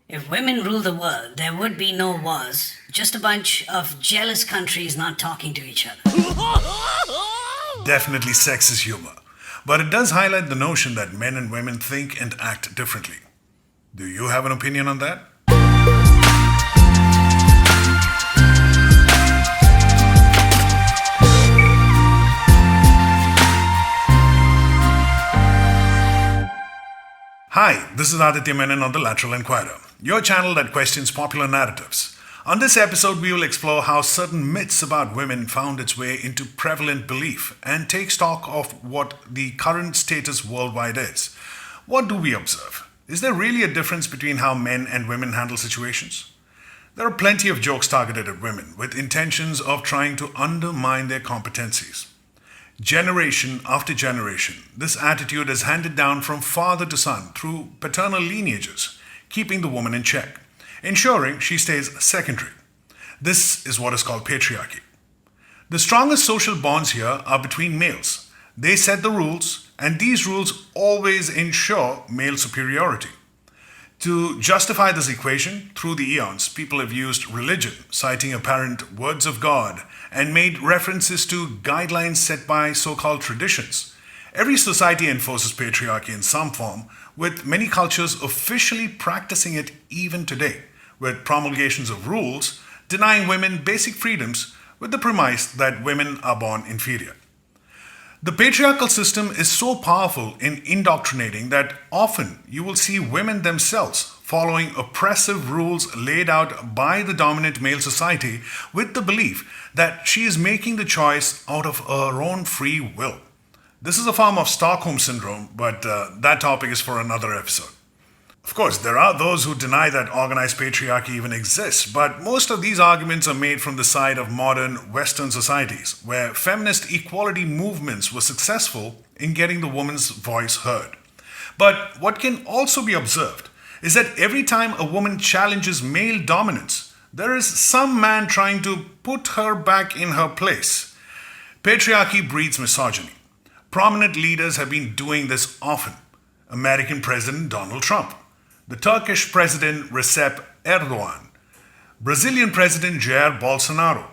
If women ruled the world, there would be no wars, just a bunch of jealous countries not talking to each other. Definitely sexist humor. But it does highlight the notion that men and women think and act differently. Do you have an opinion on that? Hi, this is Aditya Menon on The Lateral Inquirer, your channel that questions popular narratives. On this episode, we will explore how certain myths about women found its way into prevalent belief and take stock of what the current status worldwide is. What do we observe? Is there really a difference between how men and women handle situations? There are plenty of jokes targeted at women with intentions of trying to undermine their competencies. Generation after generation, this attitude is handed down from father to son through paternal lineages, keeping the woman in check, ensuring she stays secondary. This is what is called patriarchy. The strongest social bonds here are between males. They set the rules, and these rules always ensure male superiority. To justify this equation, through the eons, people have used religion, citing apparent words of God, and made references to guidelines set by so-called traditions. Every society enforces patriarchy in some form, with many cultures officially practicing it even today, with promulgations of rules denying women basic freedoms with the premise that women are born inferior. The patriarchal system is so powerful in indoctrinating that often you will see women themselves following oppressive rules laid out by the dominant male society with the belief that she is making the choice out of her own free will. This is a form of Stockholm syndrome, but that topic is for another episode. Of course, there are those who deny that organized patriarchy even exists, but most of these arguments are made from the side of modern Western societies, where feminist equality movements were successful in getting the woman's voice heard. But what can also be observed is that every time a woman challenges male dominance, there is some man trying to put her back in her place. Patriarchy breeds misogyny. Prominent leaders have been doing this often. American President Donald Trump, the Turkish President Recep Erdogan, Brazilian President Jair Bolsonaro,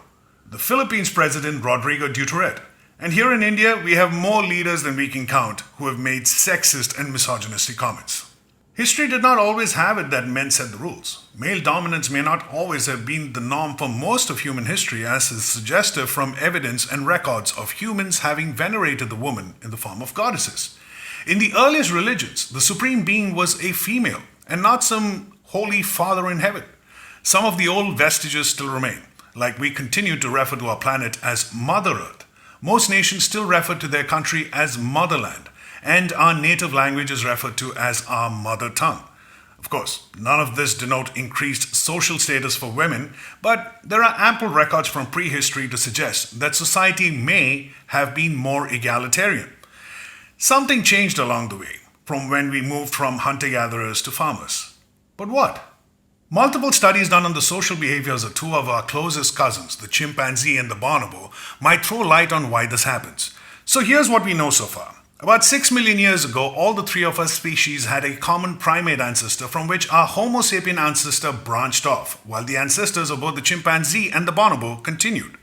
the Philippines President Rodrigo Duterte, and here in India we have more leaders than we can count who have made sexist and misogynistic comments. History did not always have it that men set the rules. Male dominance may not always have been the norm for most of human history, as is suggested from evidence and records of humans having venerated the woman in the form of goddesses. In the earliest religions, the supreme being was a female, and not some holy father in heaven. Some of the old vestiges still remain, like we continue to refer to our planet as Mother Earth. Most nations still refer to their country as motherland, and our native language is referred to as our mother tongue. Of course, none of this denote increased social status for women, but there are ample records from prehistory to suggest that society may have been more egalitarian. Something changed along the way, from when we moved from hunter-gatherers to farmers. But what? Multiple studies done on the social behaviors of two of our closest cousins, the chimpanzee and the bonobo, might throw light on why this happens. So here's what we know so far. About 6 million years ago, all the three of our species had a common primate ancestor from which our Homo sapien ancestor branched off, while the ancestors of both the chimpanzee and the bonobo continued.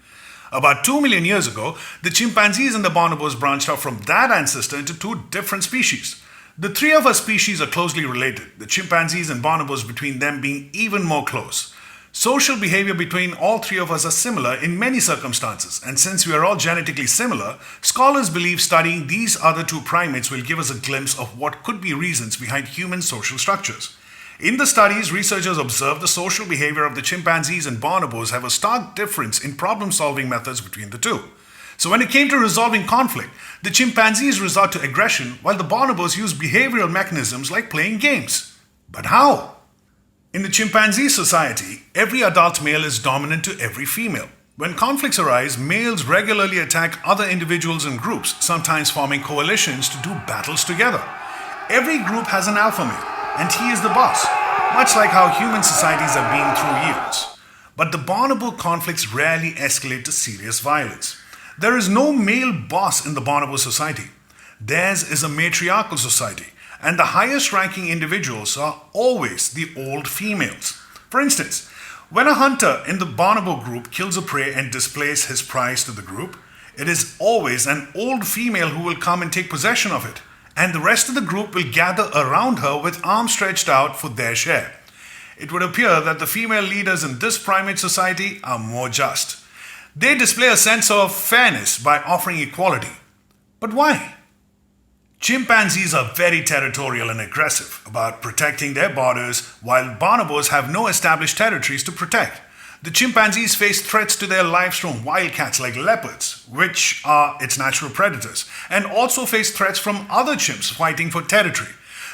About 2 million years ago, the chimpanzees and the bonobos branched off from that ancestor into two different species. The three of our species are closely related, the chimpanzees and bonobos between them being even more close. Social behavior between all three of us are similar in many circumstances, and since we are all genetically similar, scholars believe studying these other two primates will give us a glimpse of what could be reasons behind human social structures. In the studies, researchers observed the social behavior of the chimpanzees and bonobos have a stark difference in problem-solving methods between the two. So when it came to resolving conflict, the chimpanzees resort to aggression while the bonobos use behavioral mechanisms like playing games. But how? In the chimpanzee society, every adult male is dominant to every female. When conflicts arise, males regularly attack other individuals and groups, sometimes forming coalitions to do battles together. Every group has an alpha male, and he is the boss, much like how human societies have been through years. But the bonobo conflicts rarely escalate to serious violence. There is no male boss in the bonobo society. Theirs is a matriarchal society, and the highest ranking individuals are always the old females. For instance, when a hunter in the bonobo group kills a prey and displays his prize to the group, it is always an old female who will come and take possession of it, and the rest of the group will gather around her with arms stretched out for their share. It would appear that the female leaders in this primate society are more just. They display a sense of fairness by offering equality. But why? Chimpanzees are very territorial and aggressive about protecting their borders, while bonobos have no established territories to protect. The chimpanzees face threats to their lives from wildcats like leopards, which are its natural predators, and also face threats from other chimps fighting for territory.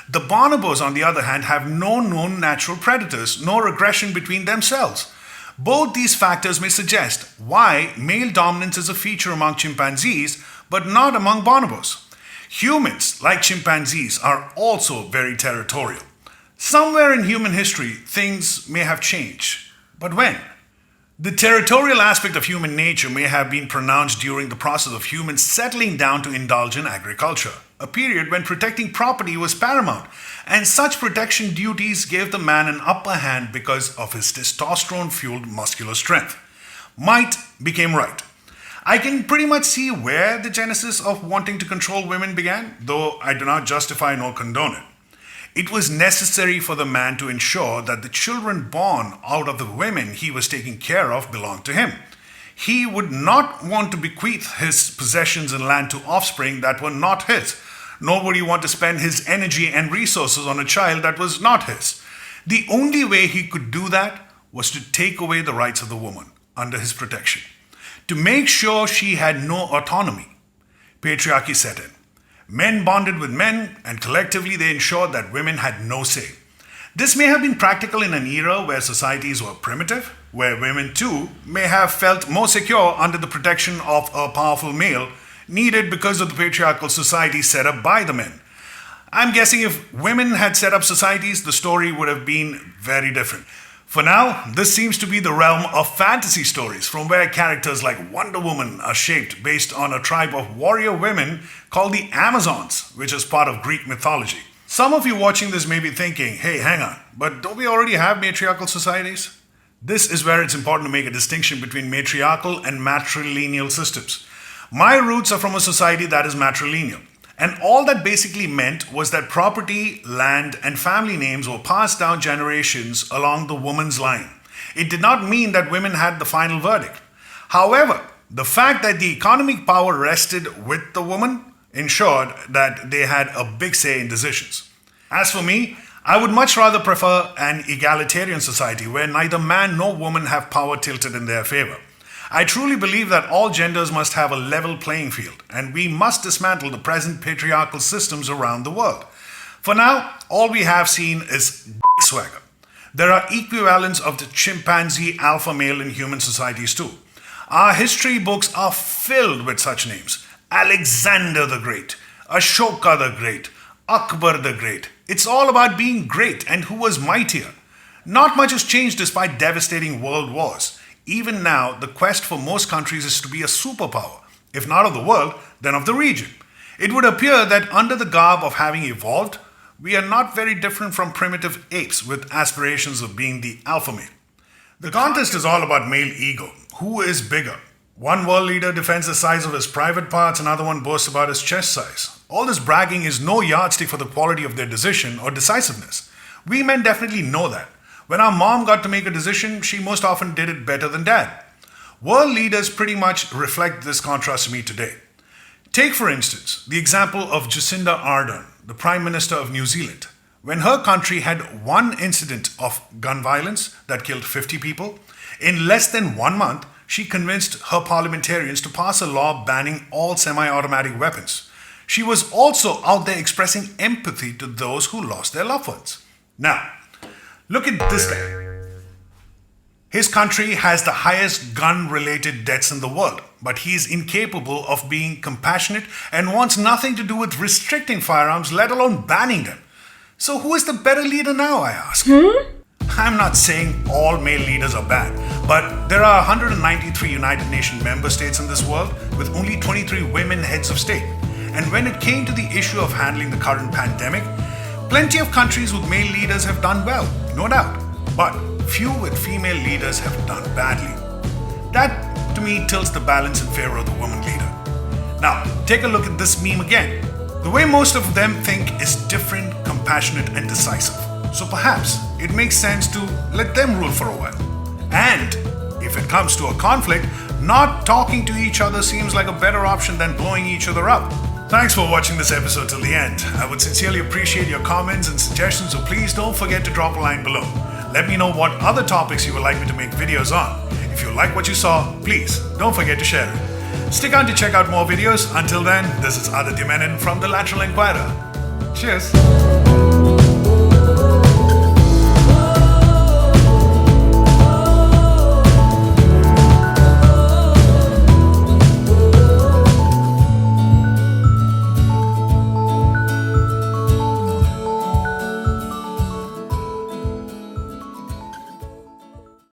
The bonobos, on the other hand, have no known natural predators, nor aggression between themselves. Both these factors may suggest why male dominance is a feature among chimpanzees, but not among bonobos. Humans, like chimpanzees, are also very territorial. Somewhere in human history, things may have changed. But when? The territorial aspect of human nature may have been pronounced during the process of humans settling down to indulge in agriculture, a period when protecting property was paramount, and such protection duties gave the man an upper hand because of his testosterone-fueled muscular strength. Might became right. I can pretty much see where the genesis of wanting to control women began, though I do not justify nor condone it. It was necessary for the man to ensure that the children born out of the women he was taking care of belonged to him. He would not want to bequeath his possessions and land to offspring that were not his, nor would he want to spend his energy and resources on a child that was not his. The only way he could do that was to take away the rights of the woman under his protection, to make sure she had no autonomy. Patriarchy set in. Men bonded with men, and collectively they ensured that women had no say. This may have been practical in an era where societies were primitive, where women too may have felt more secure under the protection of a powerful male, needed because of the patriarchal society set up by the men. I'm guessing if women had set up societies, the story would have been very different. For now, this seems to be the realm of fantasy stories, from where characters like Wonder Woman are shaped based on a tribe of warrior women called the Amazons, which is part of Greek mythology. Some of you watching this may be thinking, hey, hang on, but don't we already have matriarchal societies? This is where it's important to make a distinction between matriarchal and matrilineal systems. My roots are from a society that is matrilineal. And all that basically meant was that property, land, and family names were passed down generations along the woman's line. It did not mean that women had the final verdict. However, the fact that the economic power rested with the woman ensured that they had a big say in decisions. As for me, I would much rather prefer an egalitarian society where neither man nor woman have power tilted in their favor. I truly believe that all genders must have a level playing field, and we must dismantle the present patriarchal systems around the world. For now, all we have seen is dick swagger. There are equivalents of the chimpanzee alpha male in human societies too. Our history books are filled with such names. Alexander the Great, Ashoka the Great, Akbar the Great. It's all about being great and who was mightier. Not much has changed despite devastating world wars. Even now, the quest for most countries is to be a superpower, if not of the world, then of the region. It would appear that under the garb of having evolved, we are not very different from primitive apes with aspirations of being the alpha male. The contest is all about male ego. Who is bigger? One world leader defends the size of his private parts, another one boasts about his chest size. All this bragging is no yardstick for the quality of their decision or decisiveness. We men definitely know that. When our mom got to make a decision, she most often did it better than dad. World leaders pretty much reflect this contrast to me today. Take, for instance, the example of Jacinda Ardern, the Prime Minister of New Zealand. When her country had one incident of gun violence that killed 50 people, in less than 1 month, she convinced her parliamentarians to pass a law banning all semi-automatic weapons. She was also out there expressing empathy to those who lost their loved ones. Now, look at this guy. His country has the highest gun-related deaths in the world, but he is incapable of being compassionate and wants nothing to do with restricting firearms, let alone banning them. So who is the better leader now, I ask? I'm not saying all male leaders are bad, but there are 193 United Nations member states in this world with only 23 women heads of state. And when it came to the issue of handling the current pandemic, Plenty of countries with male leaders have done well, no doubt, but few with female leaders have done badly. That, to me, tilts the balance in favor of the woman leader. Now, take a look at this meme again. The way most of them think is different, compassionate, and decisive. So perhaps it makes sense to let them rule for a while. And if it comes to a conflict, not talking to each other seems like a better option than blowing each other up. Thanks for watching this episode till the end. I would sincerely appreciate your comments and suggestions, so please don't forget to drop a line below. Let me know what other topics you would like me to make videos on. If you like what you saw, please don't forget to share it. Stick on to check out more videos. Until then, this is Aditya Menon from the Lateral Inquirer. Cheers!